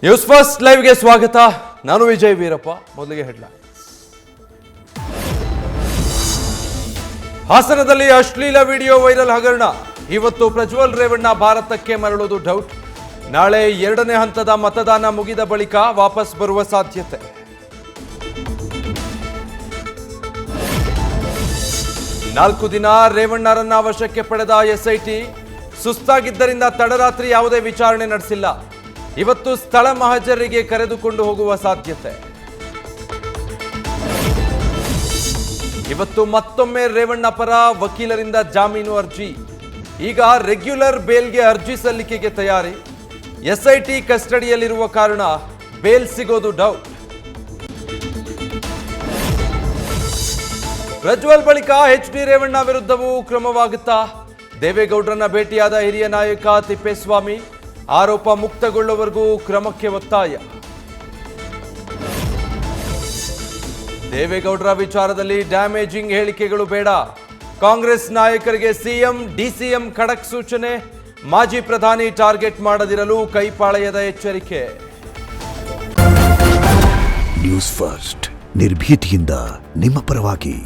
News first ಲೈವ್ಗೆ ಸ್ವಾಗತ. ನಾನು ವಿಜಯ್ ವೀರಪ್ಪ. ಮೊದಲಿಗೆ ಹೆಡ್ಲೈನ್ಸ್. ಹಾಸನದಲ್ಲಿ ಅಶ್ಲೀಲ ವಿಡಿಯೋ ವೈರಲ್ ಹಗರಣ. ಇವತ್ತು ಪ್ರಜ್ವಲ್ ರೇವಣ್ಣ ಭಾರತಕ್ಕೆ ಮರಳುವುದು ಡೌಟ್. ನಾಳೆ 2ನೇ ಹಂತದ ಮತದಾನ ಮುಗಿದ ಬಳಿಕ ವಾಪಸ್ ಬರುವ ಸಾಧ್ಯತೆ. ನಾಲ್ಕು ದಿನ ರೇವಣ್ಣರನ್ನ ವಶಕ್ಕೆ ಪಡೆದ ಎಸ್ಐಟಿ. ಸುಸ್ತಾಗಿದ್ದರಿಂದ ತಡರಾತ್ರಿ ಯಾವುದೇ ವಿಚಾರಣೆ ನಡೆಸಿಲ್ಲ. ಇವತ್ತು ಸ್ಥಳ ಮಹಜರಿಗೆ ಕರೆದುಕೊಂಡು ಹೋಗುವ ಸಾಧ್ಯತೆ. ಇವತ್ತು ಮತ್ತೊಮ್ಮೆ ರೇವಣ್ಣ ಪರ ವಕೀಲರಿಂದ ಜಾಮೀನು ಅರ್ಜಿ. ಈಗ ರೆಗ್ಯುಲರ್ ಬೇಲ್ಗೆ ಅರ್ಜಿ ಸಲ್ಲಿಕೆಗೆ ತಯಾರಿ. ಎಸ್ಐಟಿ ಕಸ್ಟಡಿಯಲ್ಲಿರುವ ಕಾರಣ ಬೇಲ್ ಸಿಗೋದು ಡೌಟ್. ಪ್ರಜ್ವಲ್ ಬಳಿಕ ಎಚ್.ಡಿ. ರೇವಣ್ಣ ವಿರುದ್ಧವೂ ಕ್ರಮವಾಗುತ್ತಾ? ದೇವೇಗೌಡರನ್ನ ಭೇಟಿಯಾದ ಹಿರಿಯ ನಾಯಕ ತಿಪ್ಪೇಸ್ವಾಮಿ. ಆರೋಪ ಮುಕ್ತಗೊಳ್ಳುವವರೆಗೂ ಕ್ರಮಕ್ಕೆ ಒತ್ತಾಯ. ದೇವೇಗೌಡರ ವಿಚಾರದಲ್ಲಿ ಡ್ಯಾಮೇಜಿಂಗ್ ಹೇಳಿಕೆಗಳು ಬೇಡ. ಕಾಂಗ್ರೆಸ್ ನಾಯಕರಿಗೆ ಸಿಎಂ ಡಿಸಿಎಂ ಖಡಕ್ ಸೂಚನೆ. ಮಾಜಿ ಪ್ರಧಾನಿ ಟಾರ್ಗೆಟ್ ಮಾಡದಿರಲು ಕೈಪಾಳೆಯದ ಎಚ್ಚರಿಕೆ. ನ್ಯೂಸ್ ಫಸ್ಟ್ ನಿರ್ಭೀತಿಯಿಂದ ನಿಮ್ಮ ಪರವಾಗಿ.